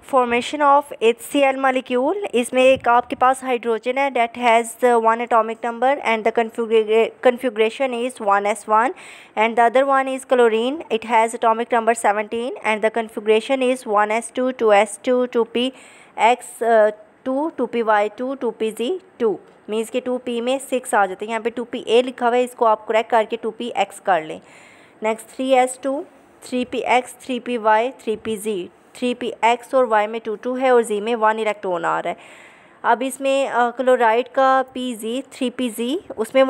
Formation of HCl molecule, इसमें एक आपके पास हाइड्रोजन है that has 1 atomic number and the configuration is 1s1 and the other one is chlorine, it has atomic number 17 and the configuration is 1s2 2s2 2px 2 2py2 2pz2 means के 2p में 6 आ जाते हैं। यहाँ पे 2pa लिखा हुआ है, इसको आप करेक्ट करके 2px कर लें। Next 3s2 3px 3py 3pz, 3px और y में 2 है और z में 1 इलेक्ट्रॉन आ रहा है। अब इसमें क्लोराइड का Pz 3Pz, उसमें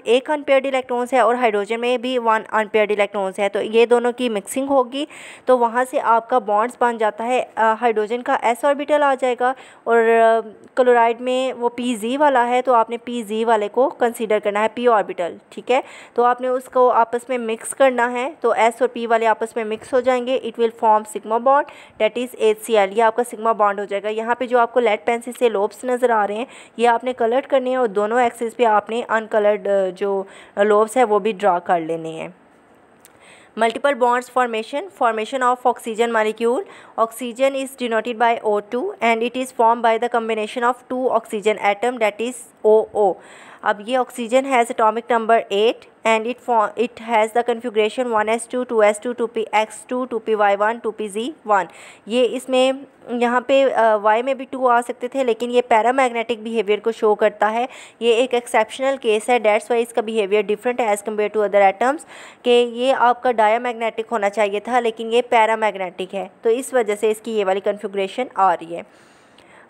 एक अनपेयर्ड इलेक्ट्रॉन्स है और हाइड्रोजन में भी 1 अनपेयर्ड इलेक्ट्रॉन्स है। तो ये दोनों की मिक्सिंग होगी तो वहाँ से आपका बॉन्ड्स बन जाता है। हाइड्रोजन का s ऑर्बिटल आ जाएगा और क्लोराइड में वो Pz वाला है तो आपने Pz वाले को कंसीडर करना है, p ऑर्बिटल, ठीक है। तो आपने उसको आपस में मिक्स करना है तो s और p वाले आपस में मिक्स हो जाएंगे, it will form sigma bond that is HCl, ये आपका सिग्मा बॉन्ड हो जाएगा। यहाँ पे जो आपको लेड पेंसिल से लोब्स नज़र आ रहे हैं ये आपने कलर्ड करने हैं और दोनों एक्सिस पे आपने अनकलर्ड जो लोब्स है वो भी ड्रा कर लेने हैं। Multiple bonds formation of oxygen molecule, oxygen is denoted by O2 and it is form by the combination of 2 oxygen atom that is OO। अब ये oxygen has atomic number 8 and it has the configuration 1s2 2s2 2px2 2py1 2pz1। ये इसमें यहाँ पे y में भी 2 आ सकते थे लेकिन ये पैरामैग्नेटिक बिहेवियर को शो करता है, ये एक एक्सेप्शनल केस है, डेट्स वाई इसका बिहेवियर डिफरेंट है as compare to other atoms कि ये आपका डायामैग्नेटिक होना चाहिए था लेकिन ये पैरामैग्नेटिक है, तो इस वजह से इसकी ये वाली कन्फिग्रेशन आ रही है।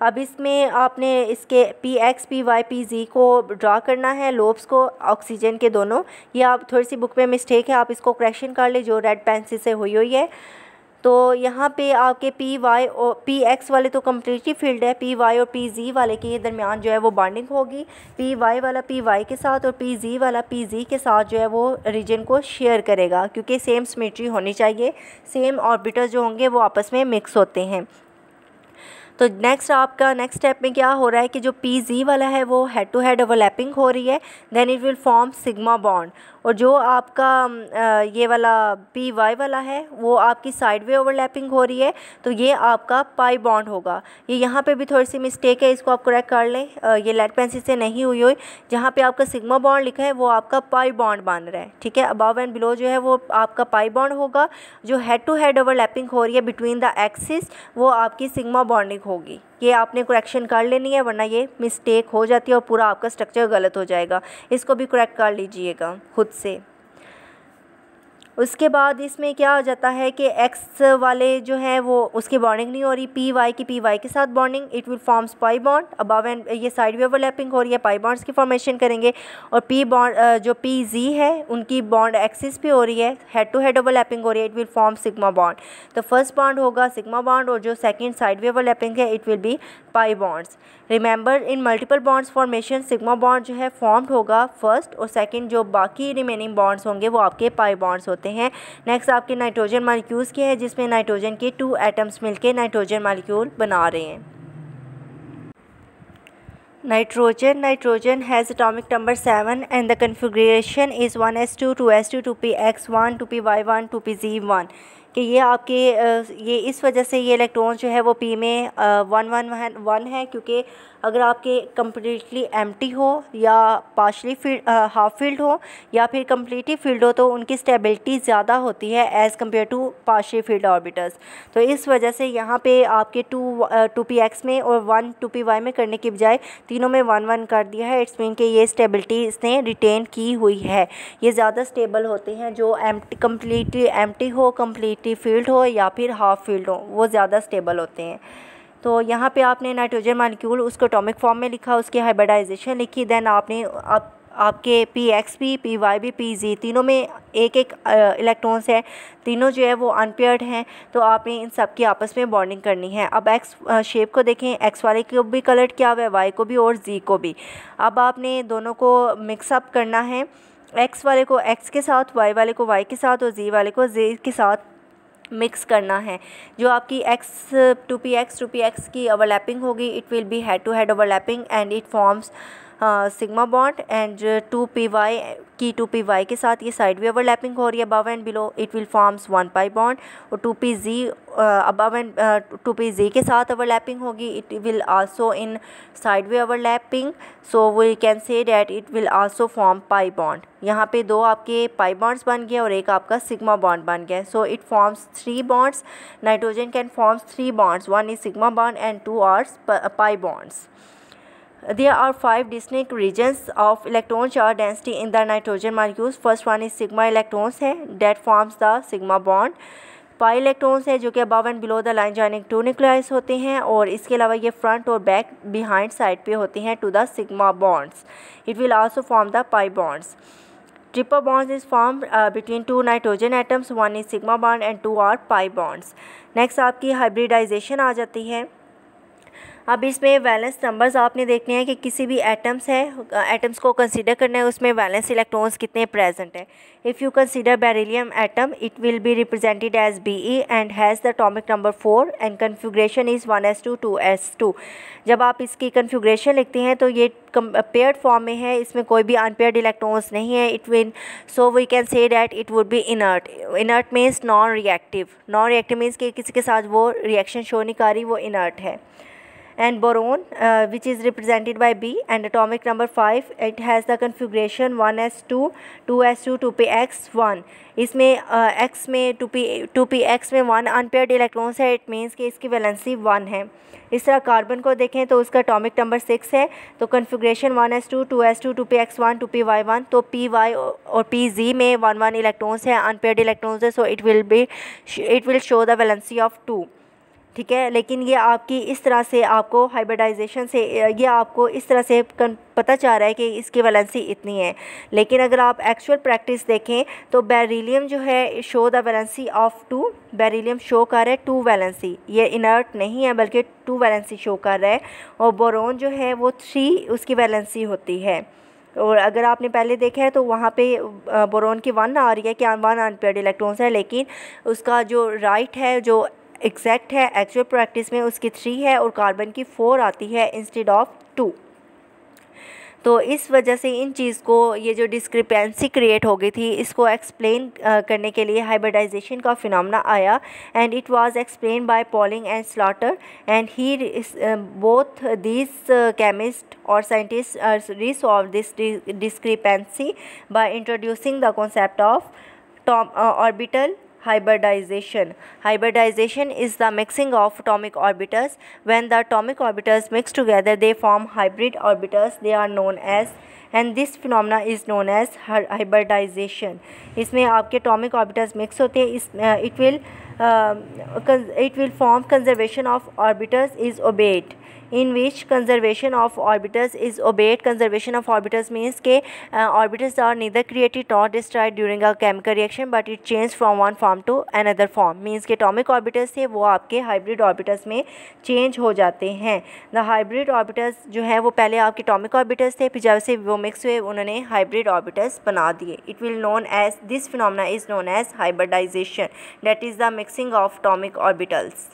अब इसमें आपने इसके Px Py Pz को ड्रा करना है, लोब्स को ऑक्सीजन के दोनों। ये आप थोड़ी सी बुक में मिस्टेक है, आप इसको करेक्शन कर ले जो रेड पेंसिल से हुई है। तो यहाँ पे आपके Py और Px वाले तो कम्प्लीटली फील्ड है, Py और Pz वाले के दरमियान जो है वो बॉन्डिंग होगी, Py वाला Py के साथ और Pz वाला Pz के साथ जो है वो रीजन को शेयर करेगा क्योंकि सेम सिमेट्री होनी चाहिए, सेम ऑर्बिटल जो होंगे वो आपस में मिक्स होते हैं। तो नेक्स्ट स्टेप में क्या हो रहा है कि जो Pz वाला है वो हेड टू हेड ओवरलैपिंग हो रही है, then it will form sigma bond, और जो आपका ये वाला Py वाला है वो आपकी साइड वे ओवरलैपिंग हो रही है तो ये आपका पाई बॉन्ड होगा। ये यहाँ पे भी थोड़ी सी मिस्टेक है, इसको आप करेक्ट कर लें, ये लेड पेंसिल से नहीं हुई जहाँ पे आपका सिग्मा बॉन्ड लिखा है वो आपका पाई बॉन्ड बन रहा है, ठीक है। अबव एंड बिलो जो है वो आपका पाई बॉन्ड होगा, जो हेड टू हेड ओवरलैपिंग हो रही है बिटवीन द एक्सिस वो आपकी सिग्मा बॉन्डिंग होगी। ये आपने करेक्शन कर लेनी है वरना ये मिस्टेक हो जाती है और पूरा आपका स्ट्रक्चर गलत हो जाएगा, इसको भी करेक्ट कर लीजिएगा खुद से। उसके बाद इसमें क्या हो जाता है कि एक्स वाले जो हैं वो उसकी बॉन्डिंग नहीं हो रही, Py की Py के साथ bonding, it will forms pi bond above and ये साइड वे ओवरलैपिंग हो रही है, पाई बॉन्ड्स की फॉर्मेशन करेंगे। और P बॉन्ड जो Pz है उनकी बॉन्ड एक्सिस पे हो रही है, हेड टू हेड ओवरलैपिंग हो रही है, it will form sigma bond. तो फर्स्ट बॉन्ड होगा सिग्मा बॉन्ड और जो सेकेंड साइड वे ओवरलैपिंग है it will B pi bonds. Remember in multiple bonds formation sigma bond जो है फॉर्म्ड होगा फर्स्ट और सेकंड, जो बाकी रिमेनिंग बॉन्ड्स होंगे वो आपके पाई बॉन्ड्स होते हैं। नेक्स्ट आपके नाइट्रोजन मॉलिक्यूल्स के हैं जिसमें नाइट्रोजन के 2 एटम्स मिलके नाइट्रोजन मॉलिक्यूल बना रहे हैं। Nitrogen has atomic number 7 and the configuration is 1s2 2s2 2px1 2py1 2pz1 कि ये आपके ये इस वजह से ये इलेक्ट्रॉन जो है वो P में 1 है क्योंकि अगर आपके कम्प्लीटली एम्प्टी हो या पार्शली हाफ फील्ड हो या फिर कम्प्लीटली फील्ड हो तो उनकी स्टेबिलिटी ज़्यादा होती है as compare to partially filled orbitals. तो इस वजह से यहाँ पे आपके 2px में और 1 2py में करने की बजाय तीनों में 1 कर दिया है। इट्स मीन कि ये स्टेबिलिटी इसने रिटेन की हुई है, ये ज़्यादा स्टेबल होते हैं जो कम्प्लीटली एम्प्टी हो, कम्प्लीटली फील्ड हो या फिर हाफ फील्ड हो, वो ज़्यादा स्टेबल होते हैं। तो यहाँ पे आपने नाइट्रोजन मॉलिक्यूल उसको एटॉमिक फॉर्म में लिखा, उसकी हाइब्रिडाइजेशन लिखी, देन आपने आपके Px भी Py भी Pz तीनों में एक इलेक्ट्रॉन्स है, तीनों जो है वो अनपेयर्ड हैं, तो आपने इन सब की आपस में बॉन्डिंग करनी है। अब एक्स शेप को देखें, एक्स वाले को भी कलर किया हुआ है, वाई को भी और जी को भी। अब आपने दोनों को मिक्सअप करना है, एक्स वाले को एक्स के साथ, वाई वाले को वाई के साथ और जी वाले को जी के साथ मिक्स करना है। जो आपकी x 2px की ओवरलैपिंग होगी it will be head to head overlapping and it forms sigma bond and 2py की 2py के साथ ये साइड वे ओवरलैपिंग हो रही है above and below, it will forms 1 pi bond. और 2pz अबव एंड 2pz के साथ ओवरलैपिंग होगी, it will also in side way overlapping, so we can say that it will also form pi bond. यहाँ पे 2 आपके pi bonds बन गए और एक आपका सिग्मा बॉन्ड बन गया, so it forms 3 bonds. Nitrogen can forms 3 bonds, 1 is sigma bond and 2 are pi bonds. There are 5 distinct regions of electron charge density in the nitrogen molecules. First one is sigma electrons है that forms the sigma bond. pi electrons है जो कि above and below the line joining 2 nuclei होते हैं, और इसके अलावा ये front और back behind side पे होते हैं to the sigma bonds. It will also form the pi bonds. Triple bonds is formed between 2 nitrogen atoms, 1 is sigma bond and 2 are pi bonds. Next आपकी hybridization आ जाती है। अब इसमें valence numbers आपने देखने हैं कि किसी भी एटम्स है, एटम्स को कंसीडर करना है, उसमें वैलेंस इलेक्ट्रॉन्स कितने प्रेजेंट है। If you consider beryllium atom, it will be represented as Be and has the atomic number 4 and configuration is 1s2 2s2। जब आप इसकी कन्फिग्रेशन लिखते हैं तो ये पेयर्ड फॉर्म में है, इसमें कोई भी अनपेयर्ड इलेक्ट्रॉन्स नहीं है। It will, so we can say that it would be inert. Inert means non reactive. Non reactive means कि किसी के साथ वो रिएक्शन शो नहीं कर रही, वो इनर्ट है। And boron which is represented by B and atomic number 5, it has the configuration 1s2 2s2 2px1। इसमें x में 2px में 1 अनपेयर्ड इलेक्ट्रॉन्स है, इट मीन्स कि इसकी वैलेंसी 1 है। इस तरह कार्बन को देखें तो उसका एटॉमिक नंबर 6 है, तो configuration 1s2 2s2 2px1 2py1, तो py और pz में 1 1 इलेक्ट्रॉन्स है, अनपेयर्ड इलेक्ट्रॉन्स है, so it will show the valency of 2। ठीक है, लेकिन ये आपकी इस तरह से आपको हाइब्रिडाइजेशन से ये आपको इस तरह से पता चल रहा है कि इसकी वैलेंसी इतनी है, लेकिन अगर आप एक्चुअल प्रैक्टिस देखें तो बेरिलियम जो है show the valency of 2, beryllium show कर रहा है 2 वैलेंसी, ये इनर्ट नहीं है बल्कि 2 वैलेंसी शो कर रहा है। और बोरोन जो है वो 3 उसकी वैलेंसी होती है, और अगर आपने पहले देखा है तो वहाँ पे बोरोन की 1 आ रही है कि 1 अनपेयर्ड इलेक्ट्रॉन्स है, लेकिन उसका जो राइट है, जो एग्जैक्ट है एक्चुअल प्रैक्टिस में, उसकी 3 है और कार्बन की 4 आती है इंस्टेड ऑफ 2। तो इस वजह से इन चीज़ को, ये जो डिस्क्रिपेंसी क्रिएट हो गई थी, इसको एक्सप्लेन करने के लिए हाइब्रिडाइजेशन का फिनोमेना आया, and it was explain by Pauling and Slater, and he both this chemist और scientist resolve this discrepancy by introducing the concept of orbital hybridization. Hybridization is the mixing of atomic orbitals. When the atomic orbitals mix together, they form hybrid orbitals. They are known as, and this phenomena is known as hybridization. इसमें आपके atomic orbitals mix होते हैं, it will form conservation of orbitals is obeyed, in which conservation of orbitals is obeyed. Conservation of orbitals means के orbitals are neither created nor destroyed during a chemical reaction, but it changes from one form to another form. means के atomic orbitals थे वो आपके hybrid orbitals में change हो जाते हैं। the hybrid orbitals जो है वो पहले आपके atomic orbitals थे, फिर जब से वो mix हुए उन्होंने hybrid orbitals बना दिए। it will known as, this phenomena is known as hybridization, that is the mixing of atomic orbitals.